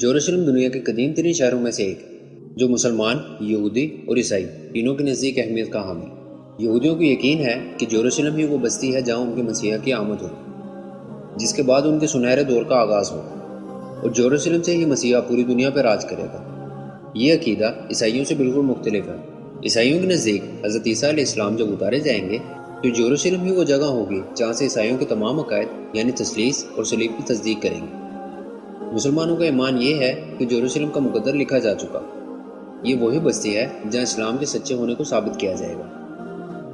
یروشلم دنیا کے قدیم ترین شہروں میں سے ایک ہے جو مسلمان، یہودی اور عیسائی تینوں کے نزدیک اہمیت کا حامل ہے۔ یہودیوں کو یقین ہے کہ یروشلم ہی وہ بستی ہے جہاں ان کے مسیح کی آمد ہوگی، جس کے بعد ان کے سنہرے دور کا آغاز ہوگا، اور یروشلم سے ہی مسیح پوری دنیا پر راج کرے گا۔ یہ عقیدہ عیسائیوں سے بالکل مختلف ہے۔ عیسائیوں کے نزدیک حضرت عیسیٰ علیہ السلام جب اتارے جائیں گے تو یروشلم ہی وہ جگہ ہوگی جہاں سے عیسائیوں کے تمام عقائد یعنی تثلیث اور صلیب کی تصدیق کریں گے۔ مسلمانوں کا ایمان یہ ہے کہ یروشلم کا مقدر لکھا جا چکا، یہ وہی بستی ہے جہاں اسلام کے سچے ہونے کو ثابت کیا جائے گا۔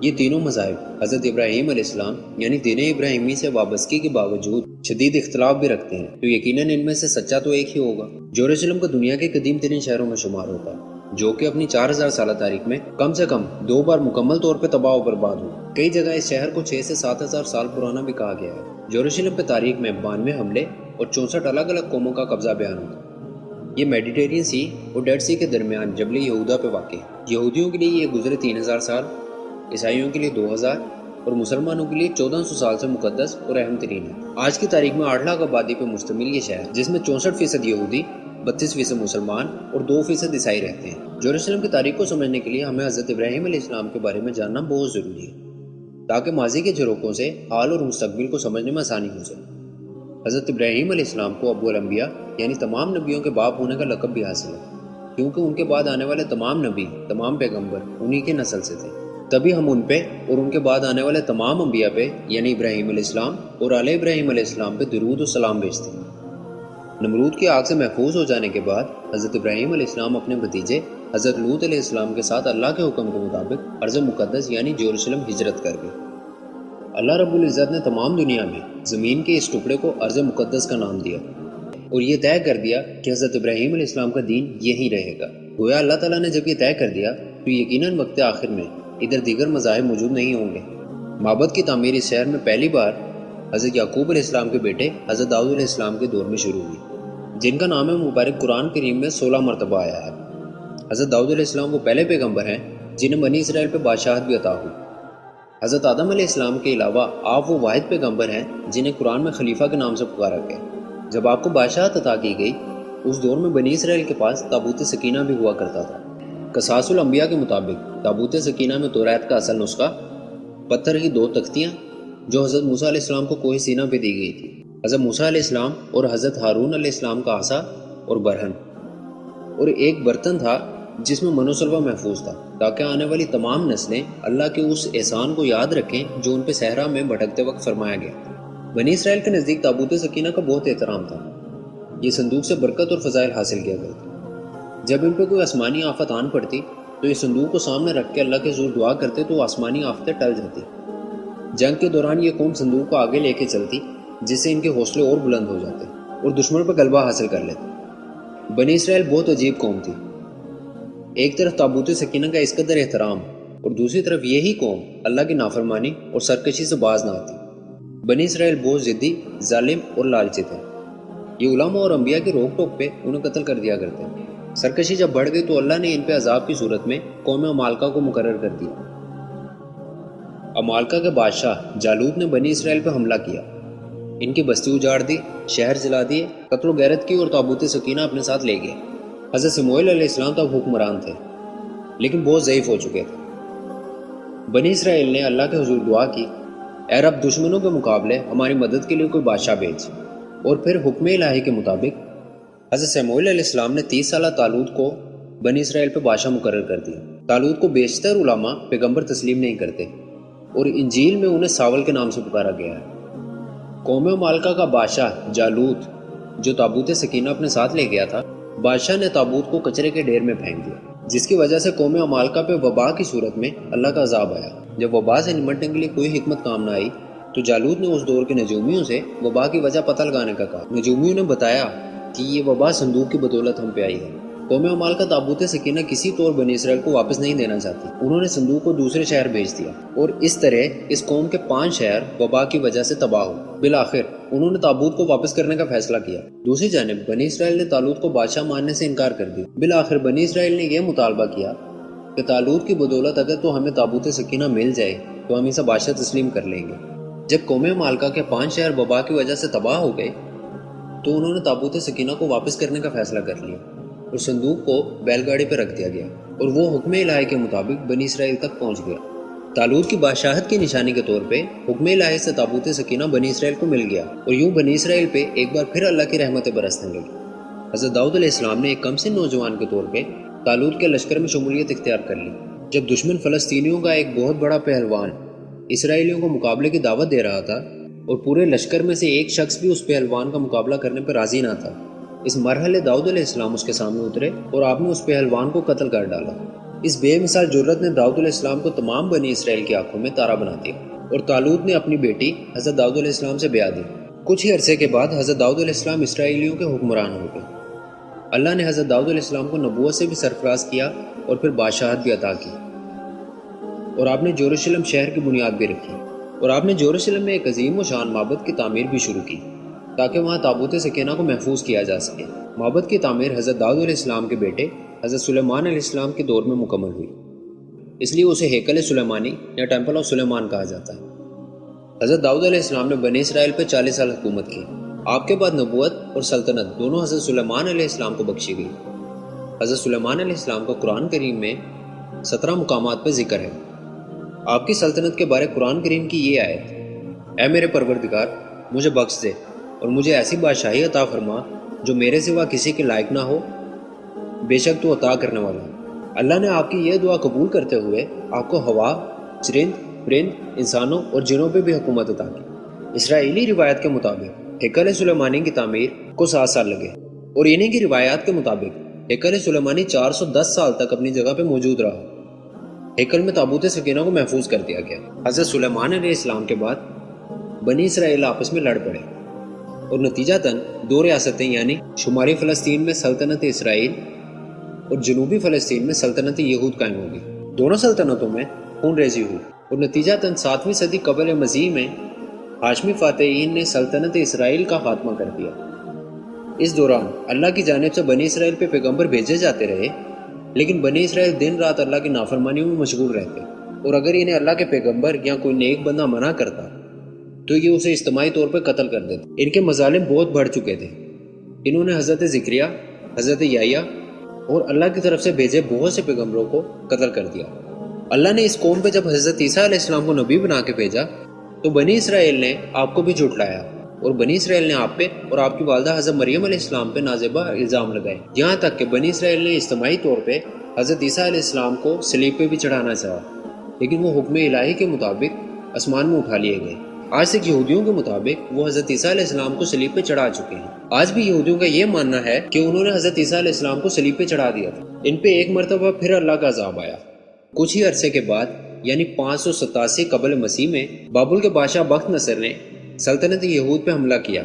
یہ تینوں مذاہب حضرت ابراہیم علیہ السلام یعنی دین ابراہیمی سے وابستگی کے باوجود شدید اختلاف بھی رکھتے ہیں، تو یقیناً ان میں سے سچا تو ایک ہی ہوگا۔ یروشلم کو دنیا کے قدیم ترین شہروں میں شمار ہوتا ہے، جو کہ اپنی 4000 سالہ تاریخ میں کم سے کم 2 بار مکمل طور پہ تباہ و برباد ہوا۔ کئی جگہ اس شہر کو 6 سے 7000 سال پرانا بھی کہا گیا ہے۔ یروشلم پہ تاریخ میں 92 حملے اور 64 الگ الگ قوموں کا قبضہ بیان ہوتا ہے۔ یہ میڈیٹرین سی اور ڈیڈ سی کے درمیان جبل یہودا پہ واقع ہے۔ یہودیوں کے لیے یہ گزرے 3000 سال، عیسائیوں کے لیے 2000 اور مسلمانوں کے لیے 1400 سال سے مقدس اور اہم ترین ہے۔ آج کی تاریخ میں 8 لاکھ آبادی پہ مشتمل یہ شہر، جس میں 64% یہودی، 32% مسلمان اور 2% عیسائی رہتے ہیں۔ یروشلم کی تاریخ کو سمجھنے کے لیے ہمیں حضرت ابراہیم علیہ السلام کے بارے میں جاننا بہت ضروری ہے، تاکہ ماضی کے جھروکوں سے حال اور مستقبل کو سمجھنے میں آسانی ہو جائے۔ حضرت ابراہیم علیہ السلام کو ابو الانبیاء یعنی تمام نبیوں کے باپ ہونے کا لقب بھی حاصل ہے، کیونکہ ان کے بعد آنے والے تمام نبی، تمام پیغمبر انہی کے نسل سے تھے۔ تبھی ہم ان پہ اور ان کے بعد آنے والے تمام انبیاء پہ یعنی ابراہیم علیہ السلام اور آل ابراہیم علیہ السلام پہ درود و سلام بھیجتے ہیں۔ نمرود کی آگ سے محفوظ ہو جانے کے بعد حضرت ابراہیم علیہ السلام اپنے بھتیجے حضرت لوط علیہ السلام کے ساتھ اللہ کے حکم کے مطابق ارض مقدس یعنی یروشلم ہجرت کر گئے۔ اللہ رب العزت نے تمام دنیا میں زمین کے اس ٹکڑے کو ارض مقدس کا نام دیا اور یہ طے کر دیا کہ حضرت ابراہیم علیہ السلام کا دین یہی رہے گا۔ گویا اللہ تعالیٰ نے جب یہ طے کر دیا تو یقیناً وقت آخر میں ادھر دیگر مذاہب موجود نہیں ہوں گے۔ معبد کی تعمیر اس شہر میں پہلی بار حضرت یعقوب علیہ السلام کے بیٹے حضرت داؤد علیہ السلام کے دور میں شروع ہوئی، جن کا نام مبارک قرآن کریم میں 16 مرتبہ آیا ہے۔ حضرت داؤد علیہ السلام وہ پہلے پیغمبر ہیں جنہیں بنی اسرائیل پہ بادشاہت بھی عطا ہوئی۔ حضرت آدم علیہ السلام کے علاوہ آپ وہ واحد پیغمبر ہیں جنہیں قرآن میں خلیفہ کے نام سے پکارا گیا۔ جب آپ کو بادشاہت عطا کی گئی، اس دور میں بنی اسرائیل کے پاس تابوت سکینہ بھی ہوا کرتا تھا۔ قصاص الانبیاء کے مطابق تابوت سکینہ میں توریت کا اصل نسخہ پتھر کی 2 تختیاں جو حضرت موسیٰ علیہ السلام کو کوہ سینا پہ دی گئی تھی، حضرت موسیٰ علیہ السلام اور حضرت ہارون علیہ السلام کا عصا اور برہن، اور ایک برتن تھا جس میں من و سلوہ محفوظ تھا، تاکہ آنے والی تمام نسلیں اللہ کے اس احسان کو یاد رکھیں جو ان پہ صحرا میں بھٹکتے وقت فرمایا گیا۔ بنی اسرائیل کے نزدیک تابوت سکینہ کا بہت احترام تھا، یہ صندوق سے برکت اور فضائل حاصل کیا کرتے۔ جب ان پہ کوئی آسمانی آفت آن پڑتی تو اس صندوق کو سامنے رکھ کے اللہ کے حضور دعا کرتے تو آسمانی آفتیں ٹل جاتی۔ جنگ کے دوران یہ قوم صندوق کو آگے لے کے چلتی، جس سے ان کے حوصلے اور بلند ہو جاتے اور دشمن پہ غلبہ حاصل کر لیتے۔ بنی اسرائیل بہت عجیب قوم تھی، ایک طرف تابوت سکینہ کا اس قدر احترام اور دوسری طرف یہی قوم اللہ کی نافرمانی اور سرکشی سے باز نہ آتی۔ بنی اسرائیل بہت ضدی، ظالم اور لالچی تھے۔ یہ علماء اور انبیاء کی روک ٹوک پہ انہیں قتل کر دیا کرتے ہیں۔ سرکشی جب بڑھ گئی تو اللہ نے ان پہ عذاب کی صورت میں قوم عمالقہ کو مقرر کر دیا۔ عمالقہ کے بادشاہ جالوت نے بنی اسرائیل پہ حملہ کیا، ان کی بستی اجاڑ دی، شہر جلا دیے، قتل و غارت کی اور تابوت سکینہ اپنے ساتھ لے گئے۔ حضرت سموئیل علیہ السلام تب حکمران تھے، لیکن بہت ضعیف ہو چکے تھے۔ بنی اسرائیل نے اللہ کے حضور دعا کی، اے رب دشمنوں کے مقابلے ہماری مدد کے لیے کوئی بادشاہ بھیج، اور پھر حکم الہی کے مطابق حضرت سموئیل علیہ السلام نے 30 سالہ طالوت کو بنی اسرائیل پہ بادشاہ مقرر کر دیا۔ طالوت کو بیشتر علماء پیغمبر تسلیم نہیں کرتے اور انجیل میں انہیں ساول کے نام سے پکارا گیا ہے۔ قوم عمالقہ کا بادشاہ جالوت جو تابوت سکینہ اپنے ساتھ لے گیا تھا، بادشاہ نے تابوت کو کچرے کے ڈھیر میں پھینک دیا، جس کی وجہ سے قوم عمالقہ پہ وبا کی صورت میں اللہ کا عذاب آیا۔ جب وبا سے نمٹنے کے لیے کوئی حکمت کام نہ آئی تو جالوت نے اس دور کے نجومیوں سے وبا کی وجہ پتہ لگانے کا کہا۔ نجومیوں نے بتایا کہ یہ وبا صندوق کی بدولت ہم پہ آئی ہے۔ قوم عمالقہ تابوت سکینہ کسی طور بنی اسرائیل کو واپس نہیں دینا چاہتی، انہوں نے صندوق کو دوسرے شہر بھیج دیا اور اس طرح اس قوم کے 5 شہر وبا کی وجہ سے تباہ ہوئے۔ بالآخر انہوں نے تابوت کو واپس کرنے کا فیصلہ کیا۔ دوسری جانب بنی اسرائیل نے طالوت کو بادشاہ ماننے سے انکار کر دیا۔ بالآخر بنی اسرائیل نے یہ مطالبہ کیا کہ طالوت کی بدولت اگر تو ہمیں تابوت سکینہ مل جائے تو ہم اسے بادشاہ تسلیم کر لیں گے۔ جب قوم عمالقہ کے 5 شہر وبا کی وجہ سے تباہ ہو گئے تو انہوں نے تابوت سکینہ کو واپس کرنے کا فیصلہ کر لیا اور صندوق کو بیل گاڑی پہ رکھ دیا گیا اور وہ حکم الہی کے مطابق بنی اسرائیل تک پہنچ گیا۔ طالوت کی بادشاہت کی نشانی کے طور پہ حکم الہی سے تابوت سکینہ بنی اسرائیل کو مل گیا اور یوں بنی اسرائیل پہ ایک بار پھر اللہ کی رحمتیں برسنے لگی۔ حضرت داؤد علیہ السلام نے ایک کم سن نوجوان کے طور پہ طالوت کے لشکر میں شمولیت اختیار کر لی۔ جب دشمن فلسطینیوں کا ایک بہت بڑا پہلوان اسرائیلیوں کو مقابلے کی دعوت دے رہا تھا اور پورے لشکر میں سے ایک شخص بھی اس پہلوان کا مقابلہ کرنے پر راضی نہ تھا، اس مرحلے داؤد علیہ السلام اس کے سامنے اترے اور آپ نے اس پہلوان کو قتل کر ڈالا۔ اس بے مثال جرت نے داؤد علیہ السلام کو تمام بنی اسرائیل کی آنکھوں میں تارا بنا دیا اور طالوت نے اپنی بیٹی حضرت داؤد علیہ السلام سے بیاہ دی۔ کچھ ہی عرصے کے بعد حضرت داؤد علیہ السلام اسرائیلیوں کے حکمران ہو گئے۔ اللہ نے حضرت داؤد علیہ السلام کو نبوت سے بھی سرفراز کیا اور پھر بادشاہت بھی عطا کی، اور آپ نے یروشلم شہر کی بنیاد بھی رکھی، اور آپ نے یروشلم میں ایک عظیم و شان معبد کی تعمیر بھی شروع کی تاکہ وہاں تابوت سکینہ کو محفوظ کیا جا سکے۔ معبد کی تعمیر حضرت داؤد علیہ السلام کے بیٹے حضرت سلیمان علیہ السلام کے دور میں مکمل ہوئی، اس لیے اسے ہیکل سلیمانی یا ٹیمپل آف سلیمان کہا جاتا ہے۔ حضرت داؤد علیہ السلام نے بنی اسرائیل پہ 40 سال حکومت کی۔ آپ کے بعد نبوت اور سلطنت دونوں حضرت سلیمان علیہ السلام کو بخشی گئی۔ حضرت سلیمان علیہ السلام کا قرآن کریم میں 17 مقامات پہ ذکر ہے۔ آپ کی سلطنت کے بارے قرآن کریم کی یہ آیت: اے میرے پروردگار، مجھے بخش دے اور مجھے ایسی بادشاہی عطا فرما جو میرے سوا کسی کے لائق نہ ہو، بے شک تو عطا کرنے والا ہے۔ اللہ نے آپ کی یہ دعا قبول کرتے ہوئے آپ کو ہوا، چرند، پرند، انسانوں اور جنوں پہ بھی حکومت عطا کی۔ اسرائیلی روایت کے مطابق ہیکل سلیمانی کی تعمیر کو 7 سال لگے، اور انہی کی روایات کے مطابق ہیکل سلیمانی 410 سال تک اپنی جگہ پہ موجود رہا۔ ہیکل میں تابوت سکینہ کو محفوظ کر دیا گیا۔ حضرت سلیمان علیہ السلام کے بعد بنی اسرائیل آپس میں لڑ پڑے اور نتیجتاً 2 ریاستیں یعنی شمالی فلسطین میں سلطنت اسرائیل اور جنوبی فلسطین میں سلطنت یہود قائم ہو گئی۔ دونوں سلطنتوں میں خون ریزی ہوئی اور نتیجتاً 7ویں صدی قبل مسیح میں ہاشمی فاتحین نے سلطنت اسرائیل کا خاتمہ کر دیا۔ اس دوران اللہ کی جانب سے بنی اسرائیل پہ پیغمبر بھیجے جاتے رہے، لیکن بنی اسرائیل دن رات اللہ کی نافرمانیوں میں مشغول رہتے، اور اگر انہیں اللہ کے پیغمبر یا کوئی نیک بندہ منع کرتا تو یہ اسے اجتماعی طور پہ قتل کر دیتے۔ ان کے مظالم بہت بڑھ چکے تھے۔ انہوں نے حضرت زکریا، حضرت یحییٰ اور اللہ کی طرف سے بھیجے بہت سے پیغمبروں کو قتل کر دیا۔ اللہ نے اس قوم پہ جب حضرت عیسیٰ علیہ السلام کو نبی بنا کے بھیجا تو بنی اسرائیل نے آپ کو بھی جھٹلایا، اور بنی اسرائیل نے آپ پہ اور آپ کی والدہ حضرت مریم علیہ السلام پہ نازیبہ الزام لگائے، یہاں تک کہ بنی اسرائیل نے اجتماعی طور پہ حضرت عیسیٰ علیہ السلام کو صلیب پہ بھی چڑھانا چاہا، لیکن وہ حکم الہی کے مطابق آسمان میں اٹھا لیے گئے۔ آج تک یہودیوں کے مطابق وہ حضرت عیسیٰ علیہ السلام کو صلیب پہ چڑھا چکے ہیں۔ آج بھی یہودیوں کا یہ ماننا ہے کہ انہوں نے حضرت عیسیٰ علیہ السلام کو صلیب پہ چڑھا دیا تھا۔ ان پہ ایک مرتبہ پھر اللہ کا عذاب آیا۔ کچھ ہی عرصے کے بعد یعنی 587 قبل مسیح میں بابل کے بادشاہ بخت نصر نے سلطنت یہود پہ حملہ کیا۔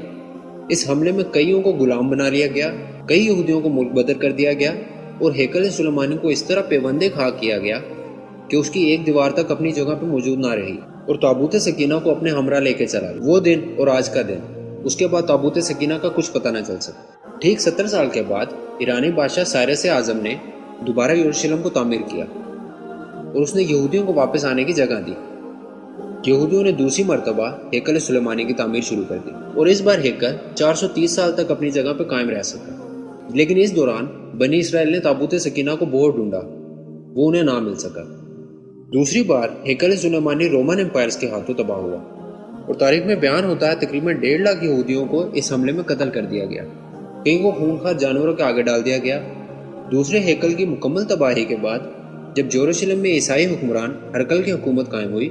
اس حملے میں کئیوں کو غلام بنا لیا گیا، کئی یہودیوں کو ملک بدر کر دیا گیا، اور ہیکل سلیمانی کو اس طرح پیوندے خاک کیا گیا کہ اس کی ایک دیوار تک اپنی جگہ پہ موجود نہ رہی، اور تابوت سکینہ کو اپنے ہمراہ لے کے چلا۔ وہ دن اور آج کا دن، اس کے بعد تابوت سکینہ کا کچھ پتہ نہ چل سکا۔ ٹھیک 70 سال کے بعد ایرانی بادشاہ سائرس اعظم نے دوبارہ یروشلم کو تعمیر کیا، اور اس نے یہودیوں کو واپس آنے کی جگہ دی۔ یہودیوں نے دوسری مرتبہ ہیکل سلیمانی کی تعمیر شروع کر دی، اور اس بار ہیکل 430 سال تک اپنی جگہ پہ قائم رہ سکا۔ لیکن اس دوران بنی اسرائیل نے تابوت سکینہ کو بہت ڈھونڈا، وہ انہیں نہ مل سکا۔ دوسری بار ہیکل سلیمانی رومن امپائرز کے ہاتھوں تباہ ہوا، اور تاریخ میں بیان ہوتا ہے تقریباً 1.5 لاکھ یہودیوں کو اس حملے میں قتل کر دیا گیا، کئی کو خونخوار جانوروں کے آگے ڈال دیا گیا۔ دوسرے ہیکل کی مکمل تباہی کے بعد جب یروشلم میں عیسائی حکمران ہرقل کی حکومت قائم ہوئی،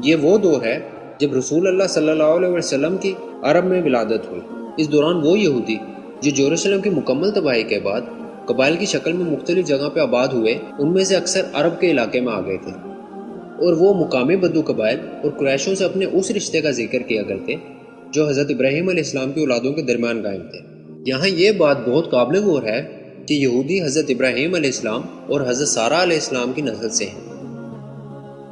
یہ وہ دور ہے جب رسول اللہ صلی اللہ علیہ وسلم کی عرب میں ولادت ہوئی۔ اس دوران وہ یہودی جو یروشلم کی مکمل تباہی کے بعد قبائل کی شکل میں مختلف جگہ پہ آباد ہوئے، ان میں سے اکثر عرب کے علاقے میں آ گئے تھے، اور وہ مقامی بدو قبائل اور قریشوں سے اپنے اس رشتے کا ذکر کیا کرتے جو حضرت ابراہیم علیہ السلام کی اولادوں کے درمیان قائم تھے۔ یہاں یہ بات بہت قابل غور ہے کہ یہودی حضرت ابراہیم علیہ السلام اور حضرت سارہ علیہ السلام کی نسل سے ہیں،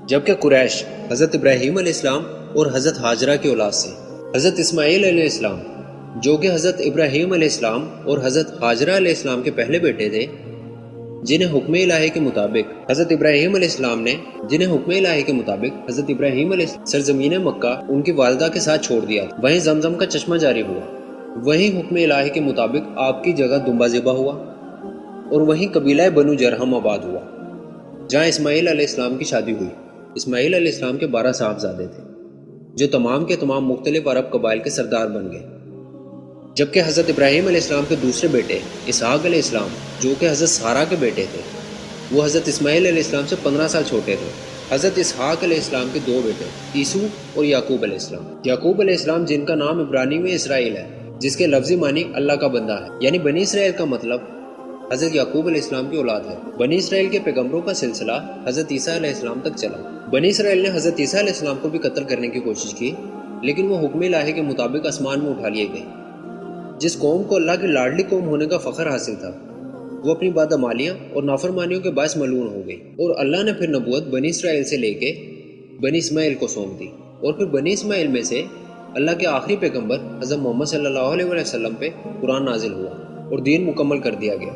جبکہ قریش حضرت ابراہیم علیہ السلام اور حضرت ہاجرہ کی اولاد سے۔ حضرت اسماعیل علیہ السلام جو کہ حضرت ابراہیم علیہ السلام اور حضرت ہاجرہ علیہ السلام کے پہلے بیٹے تھے، جنہیں حکم الہی کے مطابق حضرت ابراہیم علیہ سرزمین مکہ ان کی والدہ کے ساتھ چھوڑ دیا تھا، وہیں زمزم کا چشمہ جاری ہوا، وہیں حکم الہی کے مطابق آپ کی جگہ دمبا ذبح ہوا اور وہیں قبیلہ بنو جرہم آباد ہوا جہاں اسماعیل علیہ السلام کی شادی ہوئی۔ اسماعیل علیہ السلام کے 12 صاحبزادے تھے جو تمام کے تمام مختلف عرب قبائل کے سردار بن گئے، جبکہ حضرت ابراہیم علیہ السلام کے دوسرے بیٹے اسحاق علیہ السلام جو کہ حضرت سارہ کے بیٹے تھے، وہ حضرت اسماعیل علیہ السلام سے 15 سال چھوٹے تھے۔ حضرت اسحاق علیہ السلام کے 2 بیٹے عیسو اور یعقوب علیہ السلام۔ یعقوب علیہ السلام جن کا نام عبرانی میں اسرائیل ہے، جس کے لفظی معنی اللہ کا بندہ ہے، یعنی بنی اسرائیل کا مطلب حضرت یعقوب علیہ السلام کی اولاد ہے۔ بنی اسرائیل کے پیغمبروں کا سلسلہ حضرت عیسیٰ علیہ السلام تک چلا۔ بنی اسرائیل نے حضرت عیسیٰ علیہ السلام کو بھی قتل کرنے کی کوشش کی، لیکن وہ حکم الہی کے مطابق آسمان میں اٹھا لیے گئے۔ جس قوم کو اللہ کی لاڈلی قوم ہونے کا فخر حاصل تھا، وہ اپنی بدعمالیاں اور نافرمانیوں کے باعث ملعون ہو گئی، اور اللہ نے پھر نبوت بنی اسرائیل سے لے کے بنی اسماعیل کو سونپ دی، اور پھر بنی اسماعیل میں سے اللہ کے آخری پیغمبر حضرت محمد صلی اللہ علیہ وسلم پہ قرآن نازل ہوا اور دین مکمل کر دیا گیا۔